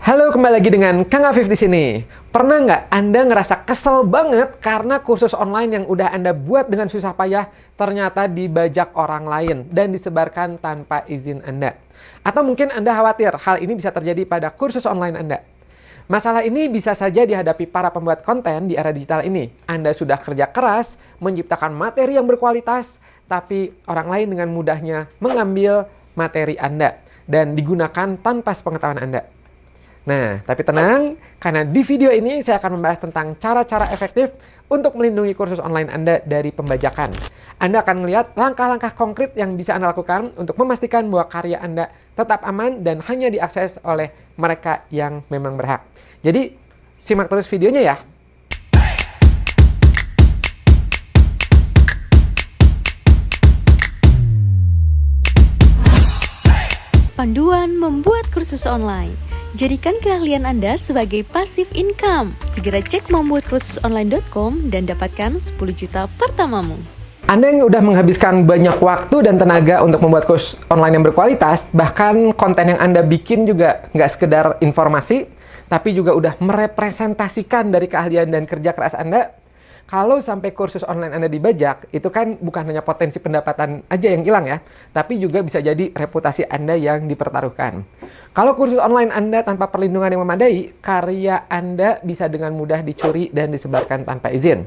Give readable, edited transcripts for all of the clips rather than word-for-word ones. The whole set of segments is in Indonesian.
Halo, kembali lagi dengan Kang Afif di sini. Pernah nggak Anda ngerasa kesel banget karena kursus online yang udah Anda buat dengan susah payah ternyata dibajak orang lain dan disebarkan tanpa izin Anda? Atau mungkin Anda khawatir hal ini bisa terjadi pada kursus online Anda. Masalah ini bisa saja dihadapi para pembuat konten di era digital ini. Anda sudah kerja keras, menciptakan materi yang berkualitas, tapi orang lain dengan mudahnya mengambil materi Anda dan digunakan tanpa sepengetahuan Anda. Nah, tapi tenang, karena di video ini saya akan membahas tentang cara-cara efektif untuk melindungi kursus online Anda dari pembajakan. Anda akan melihat langkah-langkah konkret yang bisa Anda lakukan untuk memastikan bahwa karya Anda tetap aman dan hanya diakses oleh mereka yang memang berhak. Jadi, simak terus videonya ya. Panduan membuat kursus online. Jadikan keahlian Anda sebagai passive income. Segera cek membuatkursusonline.com dan dapatkan 10 juta pertamamu. Anda yang udah menghabiskan banyak waktu dan tenaga untuk membuat kursus online yang berkualitas, bahkan konten yang Anda bikin juga nggak sekedar informasi, tapi juga udah merepresentasikan dari keahlian dan kerja keras Anda. Kalau sampai kursus online Anda dibajak, itu kan bukan hanya potensi pendapatan aja yang hilang ya, tapi juga bisa jadi reputasi Anda yang dipertaruhkan. Kalau kursus online Anda tanpa perlindungan yang memadai, karya Anda bisa dengan mudah dicuri dan disebarkan tanpa izin,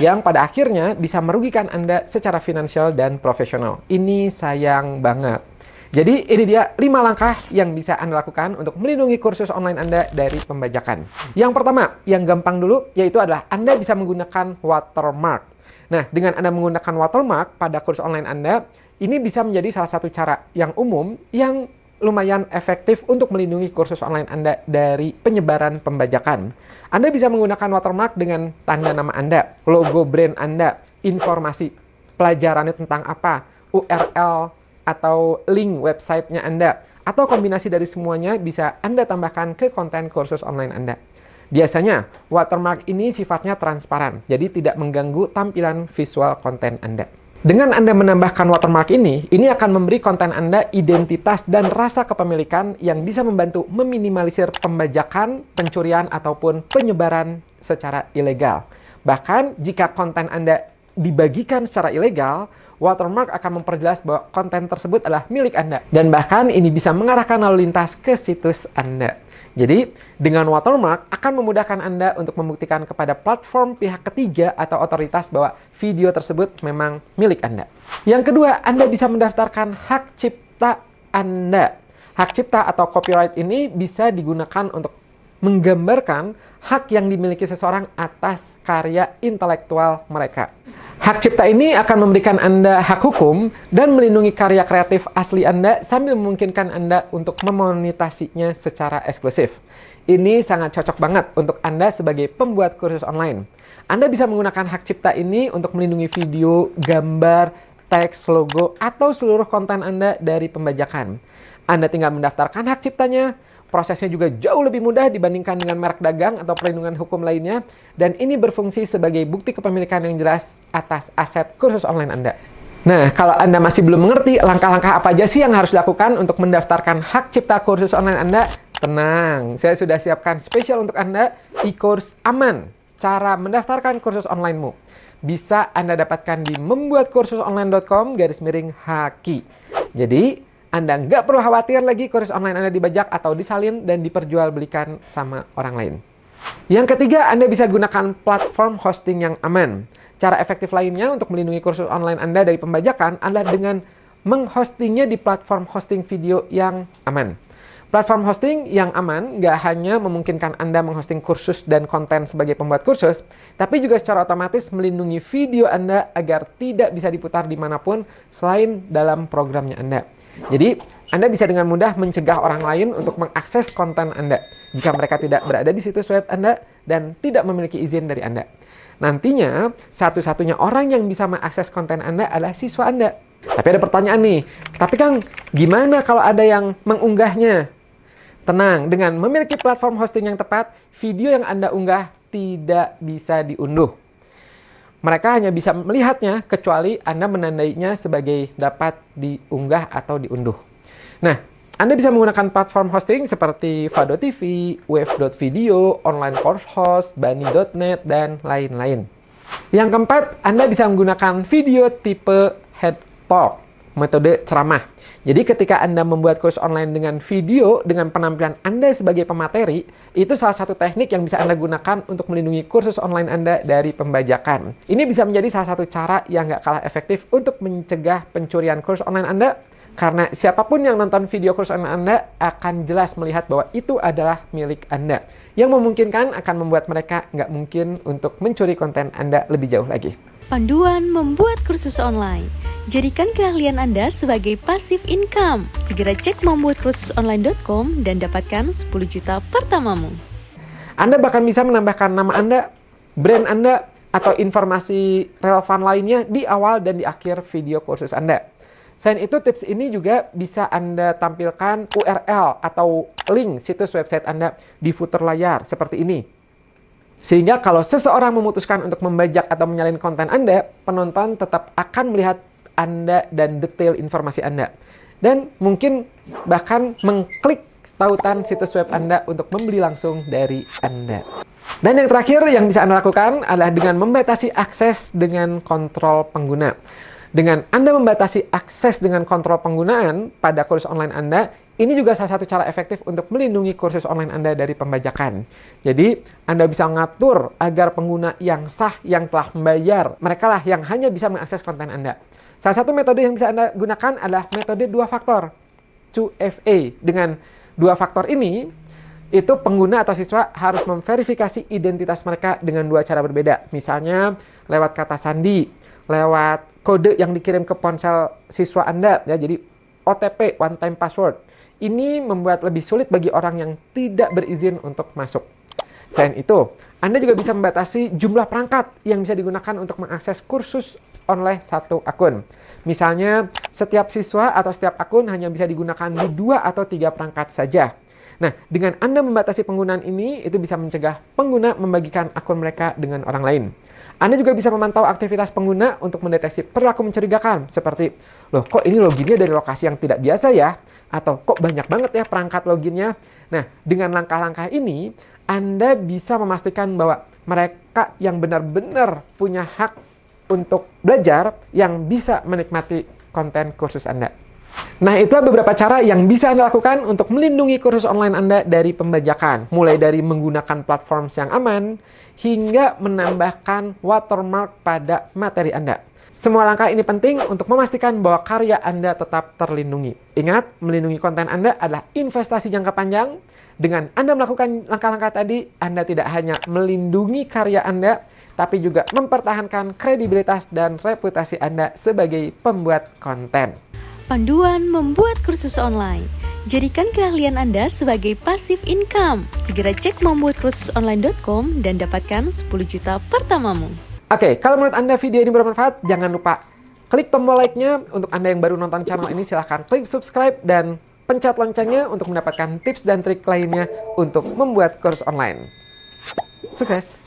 yang pada akhirnya bisa merugikan Anda secara finansial dan profesional. Ini sayang banget. Jadi ini dia 5 langkah yang bisa Anda lakukan untuk melindungi kursus online Anda dari pembajakan. Yang pertama, yang gampang dulu, yaitu adalah Anda bisa menggunakan watermark. Nah, dengan Anda menggunakan watermark pada kursus online Anda, ini bisa menjadi salah satu cara yang umum yang lumayan efektif untuk melindungi kursus online Anda dari penyebaran pembajakan. Anda bisa menggunakan watermark dengan tanda nama Anda, logo brand Anda, informasi pelajarannya tentang apa, URL, atau link websitenya Anda, atau kombinasi dari semuanya bisa Anda tambahkan ke konten kursus online Anda. Biasanya, watermark ini sifatnya transparan, jadi tidak mengganggu tampilan visual konten Anda. Dengan Anda menambahkan watermark ini akan memberi konten Anda identitas dan rasa kepemilikan yang bisa membantu meminimalisir pembajakan, pencurian, ataupun penyebaran secara ilegal. Bahkan, jika konten Anda dibagikan secara ilegal, watermark akan memperjelas bahwa konten tersebut adalah milik Anda. Dan bahkan ini bisa mengarahkan lalu lintas ke situs Anda. Jadi, dengan watermark akan memudahkan Anda untuk membuktikan kepada platform pihak ketiga atau otoritas bahwa video tersebut memang milik Anda. Yang kedua, Anda bisa mendaftarkan hak cipta Anda. Hak cipta atau copyright ini bisa digunakan untuk menggambarkan hak yang dimiliki seseorang atas karya intelektual mereka. Hak cipta ini akan memberikan Anda hak hukum dan melindungi karya kreatif asli Anda sambil memungkinkan Anda untuk memonetasinya secara eksklusif. Ini sangat cocok banget untuk Anda sebagai pembuat kursus online. Anda bisa menggunakan hak cipta ini untuk melindungi video, gambar, teks, logo, atau seluruh konten Anda dari pembajakan. Anda tinggal mendaftarkan hak ciptanya. Prosesnya juga jauh lebih mudah dibandingkan dengan merek dagang atau perlindungan hukum lainnya. Dan ini berfungsi sebagai bukti kepemilikan yang jelas atas aset kursus online Anda. Nah, kalau Anda masih belum mengerti langkah-langkah apa aja sih yang harus dilakukan untuk mendaftarkan hak cipta kursus online Anda, tenang, saya sudah siapkan spesial untuk Anda, e-course aman. Cara mendaftarkan kursus onlinemu. Bisa Anda dapatkan di membuatkursusonline.com/haki. Jadi, Anda nggak perlu khawatir lagi kursus online Anda dibajak atau disalin dan diperjualbelikan sama orang lain. Yang ketiga, Anda bisa gunakan platform hosting yang aman. Cara efektif lainnya untuk melindungi kursus online Anda dari pembajakan adalah dengan menghostingnya di platform hosting video yang aman. Platform hosting yang aman nggak hanya memungkinkan Anda menghosting kursus dan konten sebagai pembuat kursus, tapi juga secara otomatis melindungi video Anda agar tidak bisa diputar dimanapun selain dalam programnya Anda. Jadi, Anda bisa dengan mudah mencegah orang lain untuk mengakses konten Anda jika mereka tidak berada di situs web Anda dan tidak memiliki izin dari Anda. Nantinya, satu-satunya orang yang bisa mengakses konten Anda adalah siswa Anda. Tapi ada pertanyaan nih, tapi Kang, gimana kalau ada yang mengunggahnya? Tenang, dengan memiliki platform hosting yang tepat, video yang Anda unggah tidak bisa diunduh. Mereka hanya bisa melihatnya kecuali Anda menandainya sebagai dapat diunggah atau diunduh. Nah, Anda bisa menggunakan platform hosting seperti Vado.tv, Wave.video, Online Course Host, Bani.net, dan lain-lain. Yang keempat, Anda bisa menggunakan video tipe head talk, metode ceramah. Jadi ketika Anda membuat kursus online dengan video, dengan penampilan Anda sebagai pemateri, itu salah satu teknik yang bisa Anda gunakan untuk melindungi kursus online Anda dari pembajakan. Ini bisa menjadi salah satu cara yang nggak kalah efektif untuk mencegah pencurian kursus online Anda, karena siapapun yang nonton video kursus online Anda akan jelas melihat bahwa itu adalah milik Anda, yang memungkinkan akan membuat mereka nggak mungkin untuk mencuri konten Anda lebih jauh lagi. Panduan membuat kursus online. Jadikan keahlian Anda sebagai passive income. Segera cek membuatkursusonline.com dan dapatkan 10 juta pertamamu. Anda bahkan bisa menambahkan nama Anda, brand Anda, atau informasi relevan lainnya di awal dan di akhir video kursus Anda. Selain itu, tips ini juga bisa Anda tampilkan URL atau link situs website Anda di footer layar seperti ini. Sehingga kalau seseorang memutuskan untuk membajak atau menyalin konten Anda, penonton tetap akan melihat Anda dan detail informasi Anda. Dan mungkin bahkan mengklik tautan situs web Anda untuk membeli langsung dari Anda. Dan yang terakhir yang bisa Anda lakukan adalah dengan membatasi akses dengan kontrol pengguna. Dengan Anda membatasi akses dengan kontrol penggunaan pada kursus online Anda, ini juga salah satu cara efektif untuk melindungi kursus online Anda dari pembajakan. Jadi, Anda bisa mengatur agar pengguna yang sah, yang telah membayar, mereka lah yang hanya bisa mengakses konten Anda. Salah satu metode yang bisa Anda gunakan adalah metode 2 faktor, 2FA. Dengan 2 faktor ini, itu pengguna atau siswa harus memverifikasi identitas mereka dengan 2 cara berbeda. Misalnya, lewat kata sandi, lewat kode yang dikirim ke ponsel siswa Anda, ya, jadi OTP, one time password. Ini membuat lebih sulit bagi orang yang tidak berizin untuk masuk. Selain itu, Anda juga bisa membatasi jumlah perangkat yang bisa digunakan untuk mengakses kursus oleh satu akun. Misalnya, setiap siswa atau setiap akun hanya bisa digunakan di 2 atau 3 perangkat saja. Nah, dengan Anda membatasi penggunaan ini, itu bisa mencegah pengguna membagikan akun mereka dengan orang lain. Anda juga bisa memantau aktivitas pengguna untuk mendeteksi perilaku mencurigakan, seperti, loh kok ini loginnya dari lokasi yang tidak biasa ya? Atau kok banyak banget ya perangkat loginnya? Nah, dengan langkah-langkah ini, Anda bisa memastikan bahwa mereka yang benar-benar punya hak untuk belajar yang bisa menikmati konten kursus Anda. Nah, itulah beberapa cara yang bisa Anda lakukan untuk melindungi kursus online Anda dari pembajakan. Mulai dari menggunakan platform yang aman, hingga menambahkan watermark pada materi Anda. Semua langkah ini penting untuk memastikan bahwa karya Anda tetap terlindungi. Ingat, melindungi konten Anda adalah investasi jangka panjang. Dengan Anda melakukan langkah-langkah tadi, Anda tidak hanya melindungi karya Anda, tapi juga mempertahankan kredibilitas dan reputasi Anda sebagai pembuat konten. Panduan membuat kursus online. Jadikan keahlian Anda sebagai passive income. Segera cek membuatkursusonline.com dan dapatkan 10 juta pertamamu. Oke, kalau menurut Anda video ini bermanfaat, jangan lupa klik tombol like-nya. Untuk Anda yang baru nonton channel ini, silahkan klik subscribe dan pencet loncengnya untuk mendapatkan tips dan trik lainnya untuk membuat kursus online. Sukses!